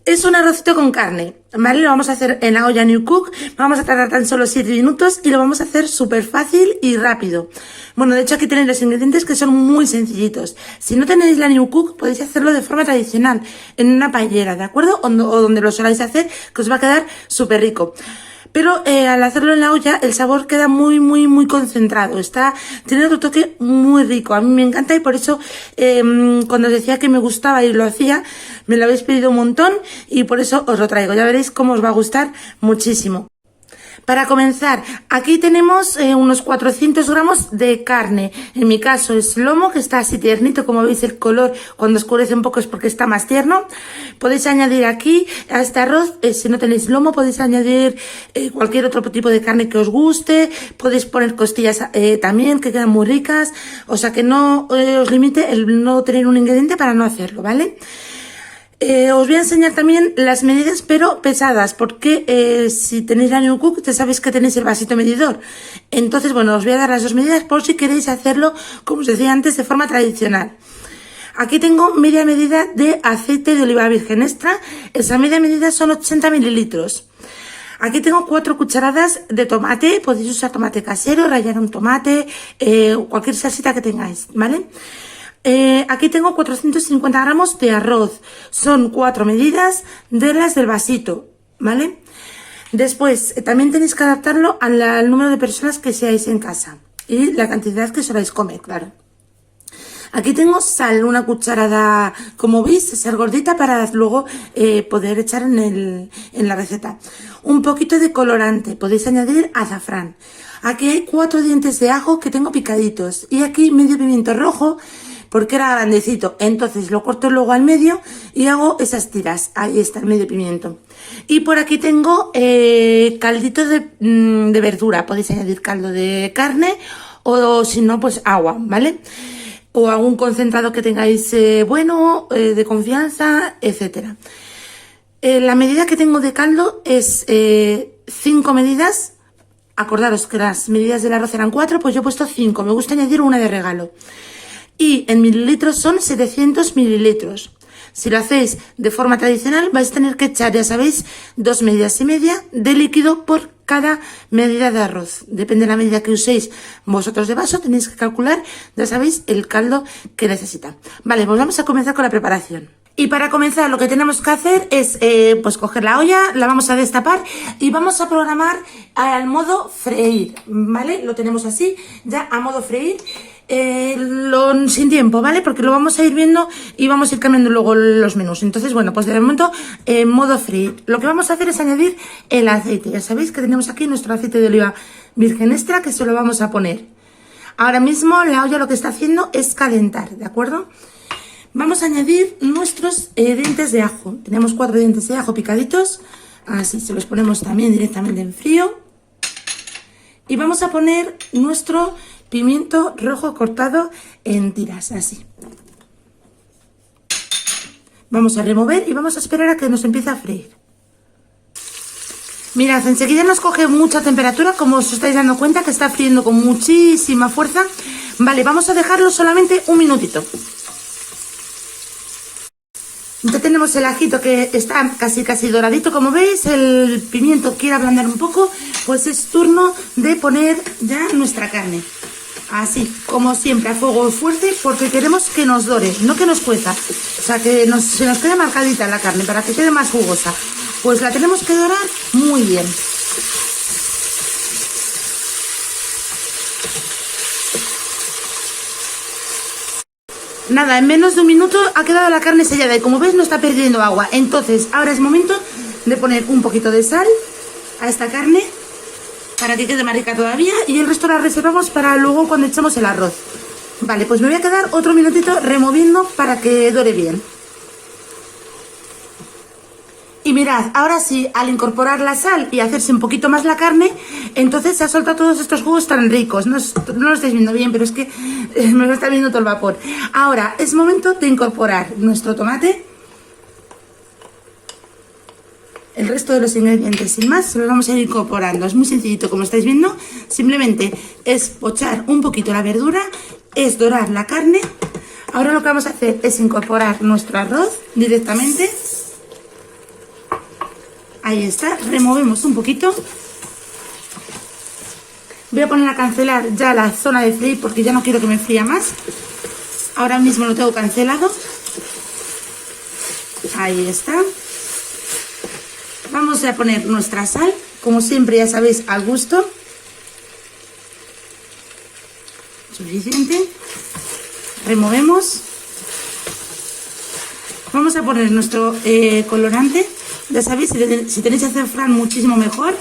Es un arrocito con carne, ¿vale? Lo vamos a hacer en la olla New Cook, vamos a tardar tan solo 7 minutos y lo vamos a hacer súper fácil y rápido. Bueno, de hecho aquí tenéis los ingredientes que son muy sencillitos. Si no tenéis la New Cook, podéis hacerlo de forma tradicional, en una paellera, ¿de acuerdo? O donde lo soláis hacer, que os va a quedar súper rico. Pero al hacerlo en la olla, el sabor queda muy, muy, muy concentrado. Tiene otro toque muy rico. A mí me encanta y por eso cuando os decía que me gustaba y lo hacía, me lo habéis pedido un montón y por eso os lo traigo. Ya veréis cómo os va a gustar muchísimo. Para comenzar, aquí tenemos unos 400 gramos de carne. En mi caso es lomo, que está así tiernito, como veis el color cuando oscurece un poco es porque está más tierno. Podéis añadir aquí a este arroz, si no tenéis lomo, podéis añadir cualquier otro tipo de carne que os guste. Podéis poner costillas también, que quedan muy ricas. O sea que no os limite el no tener un ingrediente para no hacerlo, ¿vale? Os voy a enseñar también las medidas, pero pesadas, porque si tenéis la New Cook, ya sabéis que tenéis el vasito medidor. Entonces, bueno, os voy a dar las dos medidas por si queréis hacerlo, como os decía antes, de forma tradicional. Aquí tengo media medida de aceite de oliva virgen extra. Esa media medida son 80 mililitros. Aquí tengo 4 cucharadas de tomate. Podéis usar tomate casero, rallar un tomate, cualquier salsita que tengáis, ¿vale? Aquí tengo 450 gramos de arroz. Son 4 medidas de las del vasito, ¿vale? Después, también tenéis que adaptarlo al número de personas que seáis en casa y la cantidad que soláis comer, claro. Aquí tengo sal, una cucharada, como veis, sal gordita para luego poder echar en la receta. Un poquito de colorante, podéis añadir azafrán. Aquí hay 4 dientes de ajo que tengo picaditos y aquí medio pimiento rojo, porque era grandecito, entonces lo corto luego al medio y hago esas tiras. Ahí está el medio pimiento. Y por aquí tengo caldito de verdura, podéis añadir caldo de carne o si no, pues agua, ¿vale? O algún concentrado que tengáis bueno, de confianza, etcétera. La medida que tengo de caldo es 5 medidas. Acordaros que las medidas del arroz eran 4, pues yo he puesto 5. Me gusta añadir una de regalo. Y en mililitros son 700 mililitros. Si lo hacéis de forma tradicional vais a tener que echar, ya sabéis, 2 medidas y media de líquido por cada medida de arroz. Depende de la medida que uséis vosotros de vaso, tenéis que calcular, ya sabéis, el caldo que necesita. Vale, pues vamos a comenzar con la preparación. Y para comenzar lo que tenemos que hacer es pues coger la olla, la vamos a destapar y vamos a programar al modo freír, ¿vale? Lo tenemos así, ya a modo freír. Sin tiempo, ¿vale? Porque lo vamos a ir viendo y vamos a ir cambiando luego los menús. Entonces, bueno, pues de momento en modo freír. Lo que vamos a hacer es añadir el aceite. Ya sabéis que tenemos aquí nuestro aceite de oliva virgen extra, que se lo vamos a poner. Ahora mismo la olla lo que está haciendo es calentar, ¿de acuerdo? Vamos a añadir nuestros dientes de ajo. Tenemos 4 dientes de ajo picaditos. Así se los ponemos también directamente en frío. Y vamos a poner nuestro pimiento rojo cortado en tiras, así. Vamos a remover y vamos a esperar a que nos empiece a freír. Mirad, enseguida nos coge mucha temperatura, como os estáis dando cuenta que está friendo con muchísima fuerza. Vale, vamos a dejarlo solamente un minutito. Ya tenemos el ajito que está casi doradito, como veis, el pimiento quiere ablandar un poco, pues es turno de poner ya nuestra carne. Así, como siempre, a fuego fuerte, porque queremos que nos dore, no que nos cueza. O sea, que se nos quede marcadita la carne, para que quede más jugosa. Pues la tenemos que dorar muy bien. Nada, en menos de un minuto ha quedado la carne sellada y como veis no está perdiendo agua. Entonces, ahora es momento de poner un poquito de sal a esta carne, para que quede más rica todavía, y el resto la reservamos para luego cuando echamos el arroz. Vale, pues me voy a quedar otro minutito removiendo para que dore bien. Y mirad, ahora sí, al incorporar la sal y hacerse un poquito más la carne, entonces se ha soltado todos estos jugos tan ricos. No lo estáis viendo bien, pero es que me lo está viendo todo el vapor. Ahora es momento de incorporar nuestro tomate. El resto de los ingredientes, sin más, se los vamos a ir incorporando. Es muy sencillito, como estáis viendo. Simplemente es pochar un poquito la verdura, es dorar la carne. Ahora lo que vamos a hacer es incorporar nuestro arroz directamente. Ahí está, removemos un poquito. Voy a poner a cancelar ya la zona de freír porque ya no quiero que me fría más. Ahora mismo lo tengo cancelado. Ahí está. Vamos a poner nuestra sal, como siempre ya sabéis, al gusto. Suficiente. Removemos. Vamos a poner nuestro colorante. Ya sabéis, si tenéis azafrán muchísimo mejor.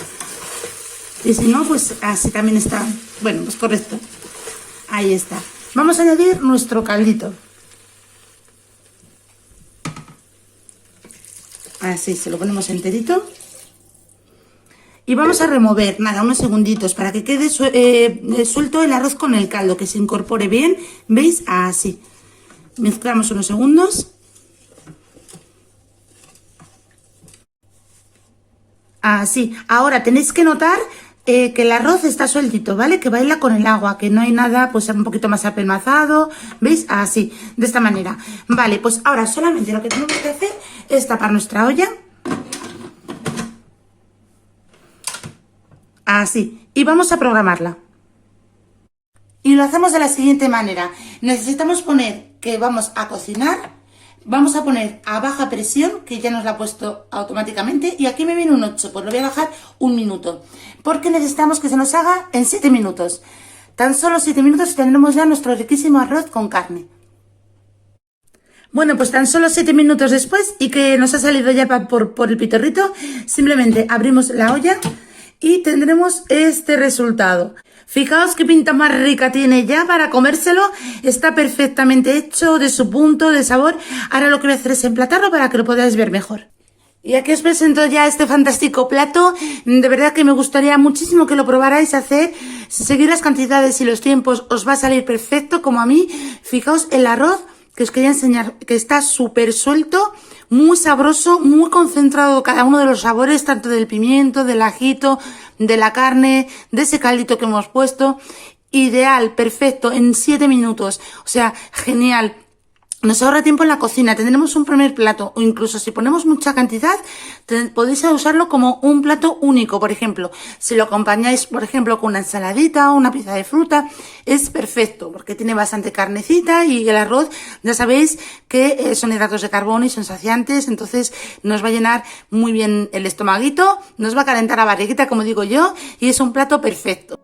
Y si no, pues así también está. Bueno, pues correcto. Ahí está. Vamos a añadir nuestro caldito. Así, se lo ponemos enterito. Y vamos a remover, nada, unos segunditos para que quede suelto el arroz con el caldo, que se incorpore bien. ¿Veis? Así. Mezclamos unos segundos. Así. Ahora tenéis que notar que el arroz está sueltito, ¿vale? Que baila con el agua, que no hay nada, pues un poquito más apelmazado. ¿Veis? Así, de esta manera. Vale, pues ahora solamente lo que tenemos que hacer es tapar nuestra olla. Así, y vamos a programarla. Y lo hacemos de la siguiente manera. Necesitamos poner que vamos a cocinar. Vamos a poner a baja presión, que ya nos la ha puesto automáticamente. Y aquí me viene un 8, pues lo voy a bajar un minuto. Porque necesitamos que se nos haga en 7 minutos. Tan solo 7 minutos tendremos ya nuestro riquísimo arroz con carne. Bueno, pues tan solo 7 minutos después y que nos ha salido ya por el pitorrito, simplemente abrimos la olla y tendremos este resultado. Fijaos qué pinta más rica tiene ya para comérselo. Está perfectamente hecho de su punto de sabor. Ahora lo que voy a hacer es emplatarlo para que lo podáis ver mejor. Y aquí os presento ya este fantástico plato. De verdad que me gustaría muchísimo que lo probarais a hacer. Si seguís las cantidades y los tiempos os va a salir perfecto como a mí. Fijaos el arroz que os quería enseñar, que está súper suelto, muy sabroso, muy concentrado cada uno de los sabores, tanto del pimiento, del ajito, de la carne, de ese caldito que hemos puesto. Ideal, perfecto, en 7 minutos. O sea, genial. Nos ahorra tiempo en la cocina, tendremos un primer plato, o incluso si ponemos mucha cantidad, podéis usarlo como un plato único, por ejemplo. Si lo acompañáis, por ejemplo, con una ensaladita o una pieza de fruta, es perfecto, porque tiene bastante carnecita y el arroz, ya sabéis que son hidratos de carbono y son saciantes, entonces nos va a llenar muy bien el estomaguito, nos va a calentar la barriguita, como digo yo, y es un plato perfecto.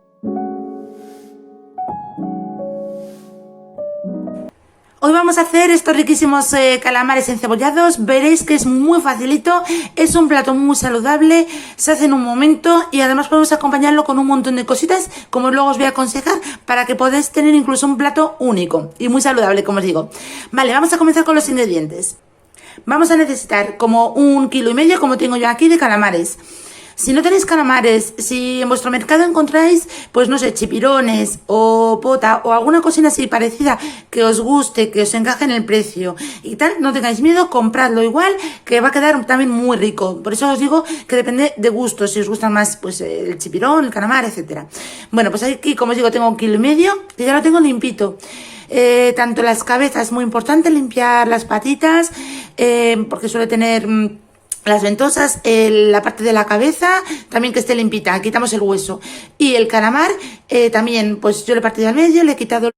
Hoy vamos a hacer estos riquísimos calamares encebollados. Veréis que es muy facilito, es un plato muy saludable, se hace en un momento y además podemos acompañarlo con un montón de cositas, como luego os voy a aconsejar, para que podáis tener incluso un plato único y muy saludable, como os digo. Vale, vamos a comenzar con los ingredientes. Vamos a necesitar como 1,5 kilos, como tengo yo aquí, de calamares. Si no tenéis calamares, si en vuestro mercado encontráis, pues no sé, chipirones o pota o alguna cocina así parecida que os guste, que os encaje en el precio y tal, no tengáis miedo, compradlo igual, que va a quedar también muy rico. Por eso os digo que depende de gustos, si os gusta más pues el chipirón, el calamar, etcétera. Bueno, pues aquí, como os digo, tengo 1,5 kilos, que ya lo tengo limpito. Tanto las cabezas, es muy importante limpiar las patitas, porque suele tener las ventosas, la parte de la cabeza también que esté limpita, quitamos el hueso. Y el calamar también, pues yo le he partido al medio, le he quitado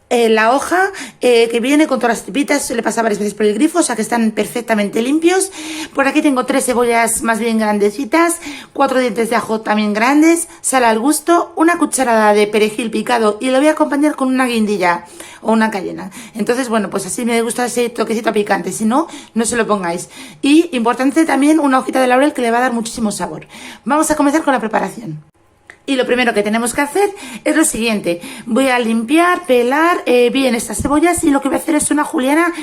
la hoja que viene con todas las tripitas, le pasa varias veces por el grifo, o sea que están perfectamente limpios. Por aquí tengo 3 cebollas más bien grandecitas, 4 dientes de ajo también grandes, sal al gusto, una cucharada de perejil picado y lo voy a acompañar con una guindilla o una cayena. Entonces, bueno, pues así me gusta ese toquecito picante, si no, no se lo pongáis. Y importante también una hojita de laurel que le va a dar muchísimo sabor. Vamos a comenzar con la preparación. Y lo primero que tenemos que hacer es lo siguiente. Voy a limpiar, pelar bien estas cebollas y lo que voy a hacer es una juliana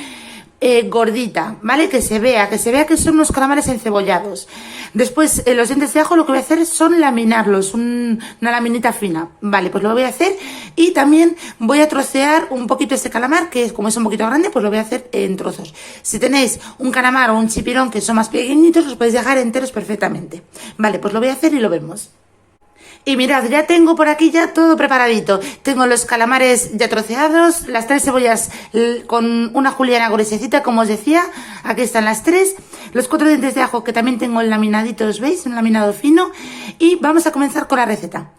gordita, ¿vale? Que se vea que son unos calamares encebollados. Después los dientes de ajo lo que voy a hacer son laminarlos, una laminita fina. Vale, pues lo voy a hacer y también voy a trocear un poquito este calamar, que como es un poquito grande, pues lo voy a hacer en trozos. Si tenéis un calamar o un chipirón que son más pequeñitos, los podéis dejar enteros perfectamente. Vale, pues lo voy a hacer y lo vemos. Y mirad, ya tengo por aquí ya todo preparadito. Tengo los calamares ya troceados, las 3 cebollas con una juliana gruesecita, como os decía. Aquí están las 3. Los 4 dientes de ajo que también tengo laminaditos, ¿veis? Un laminado fino. Y vamos a comenzar con la receta.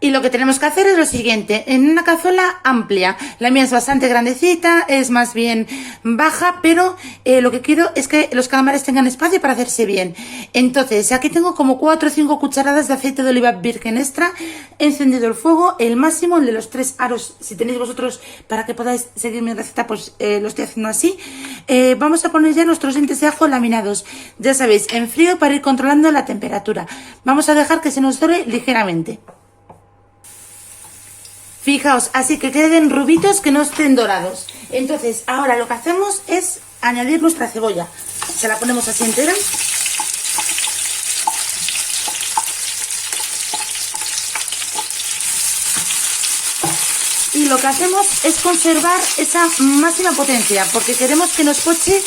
Y lo que tenemos que hacer es lo siguiente, en una cazuela amplia, la mía es bastante grandecita, es más bien baja, pero lo que quiero es que los calamares tengan espacio para hacerse bien. Entonces, aquí tengo como 4 o 5 cucharadas de aceite de oliva virgen extra, he encendido el fuego, el máximo, el de los 3 aros, si tenéis vosotros para que podáis seguir mi receta, pues lo estoy haciendo así. Vamos a poner ya nuestros dientes de ajo laminados, ya sabéis, en frío para ir controlando la temperatura. Vamos a dejar que se nos dore ligeramente. Fijaos, así que queden rubitos, que no estén dorados. Entonces, ahora lo que hacemos es añadir nuestra cebolla. Se la ponemos así entera. Y lo que hacemos es conservar esa máxima potencia, porque queremos que nos poche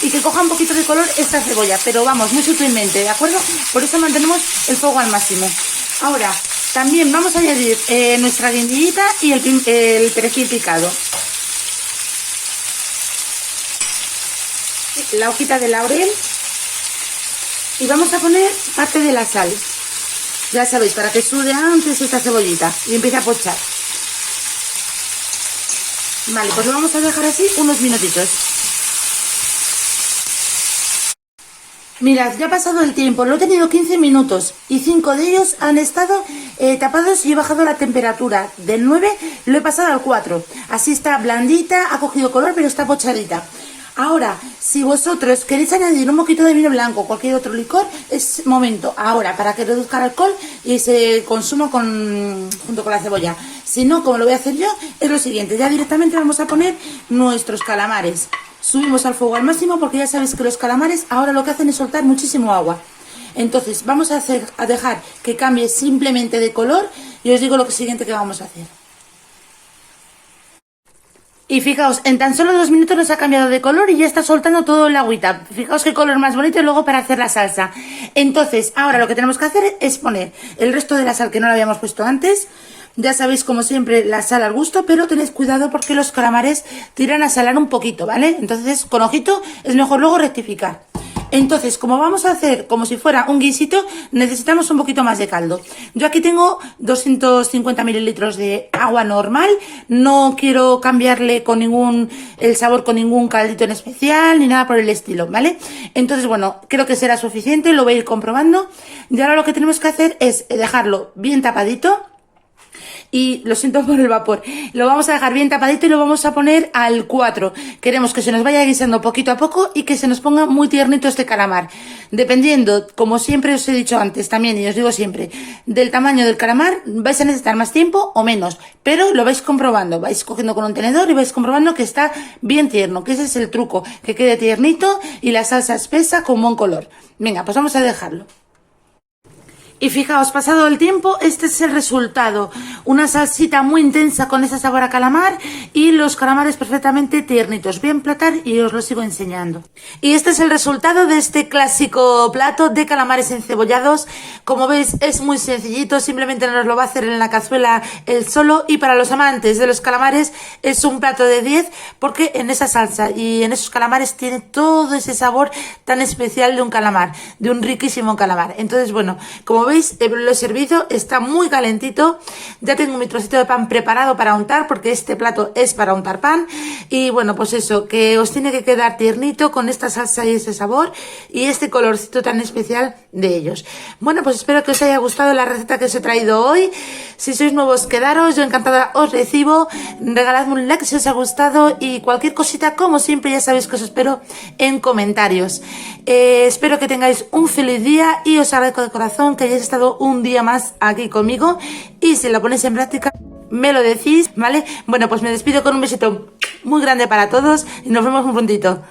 y que coja un poquito de color esta cebolla, pero vamos, muy sutilmente, ¿de acuerdo? Por eso mantenemos el fuego al máximo. Ahora, también vamos a añadir nuestra guindillita y el perejil picado. La hojita de laurel. Y vamos a poner parte de la sal. Ya sabéis, para que sude antes esta cebollita y empiece a pochar. Vale, pues lo vamos a dejar así unos minutitos. Mirad, ya ha pasado el tiempo, lo he tenido 15 minutos y 5 de ellos han estado tapados y he bajado la temperatura. Del 9 lo he pasado al 4. Así está blandita, ha cogido color, pero está pochadita. Ahora, si vosotros queréis añadir un poquito de vino blanco o cualquier otro licor, es momento ahora para que reduzca el alcohol y se consuma junto con la cebolla. Si no, como lo voy a hacer yo, es lo siguiente. Ya directamente vamos a poner nuestros calamares. Subimos al fuego al máximo porque ya sabéis que los calamares ahora lo que hacen es soltar muchísimo agua. Entonces vamos a dejar que cambie simplemente de color y os digo lo siguiente que vamos a hacer. Y fijaos, en tan solo 2 minutos nos ha cambiado de color y ya está soltando todo el agüita. Fijaos qué color más bonito y luego para hacer la salsa. Entonces, ahora lo que tenemos que hacer es poner el resto de la sal que no la habíamos puesto antes. Ya sabéis, como siempre, la sal al gusto, pero tenéis cuidado porque los calamares tiran a salar un poquito, ¿vale? Entonces, con ojito, es mejor luego rectificar. Entonces, como vamos a hacer como si fuera un guisito, necesitamos un poquito más de caldo. Yo aquí tengo 250 mililitros de agua normal, no quiero cambiarle el sabor con ningún caldito en especial, ni nada por el estilo, ¿vale? Entonces, bueno, creo que será suficiente, lo voy a ir comprobando. Y ahora lo que tenemos que hacer es dejarlo bien tapadito. Y lo siento por el vapor, lo vamos a dejar bien tapadito y lo vamos a poner al 4. Queremos que se nos vaya guisando poquito a poco y que se nos ponga muy tiernito este calamar. Dependiendo, como siempre os he dicho antes también y os digo siempre, del tamaño del calamar vais a necesitar más tiempo o menos, pero lo vais comprobando, vais cogiendo con un tenedor y vais comprobando que está bien tierno, que ese es el truco, que quede tiernito y la salsa espesa con buen color. Venga, pues vamos a dejarlo. Y fijaos, pasado el tiempo, este es el resultado. Una salsita muy intensa con ese sabor a calamar y los calamares perfectamente tiernitos. Voy a emplatar y os lo sigo enseñando. Y este es el resultado de este clásico plato de calamares encebollados. Como veis, es muy sencillito, simplemente nos lo va a hacer en la cazuela él solo. Y para los amantes de los calamares es un plato de 10 porque en esa salsa y en esos calamares tiene todo ese sabor tan especial de un calamar, de un riquísimo calamar. Entonces, bueno, como veis, lo he servido, está muy calentito. Ya tengo mi trocito de pan preparado para untar, porque este plato es para untar pan. Y bueno, pues eso, que os tiene que quedar tiernito con esta salsa y ese sabor y este colorcito tan especial de ellos. Bueno, pues espero que os haya gustado la receta que os he traído hoy. Si sois nuevos, quedaros, yo encantada os recibo. Regaladme un like si os ha gustado y cualquier cosita, como siempre, ya sabéis que os espero en comentarios. Espero que tengáis un feliz día y os agradezco de corazón que hayáis estado un día más aquí conmigo y si lo ponéis en práctica me lo decís, ¿vale? Bueno, pues me despido con un besito muy grande para todos y nos vemos muy prontito.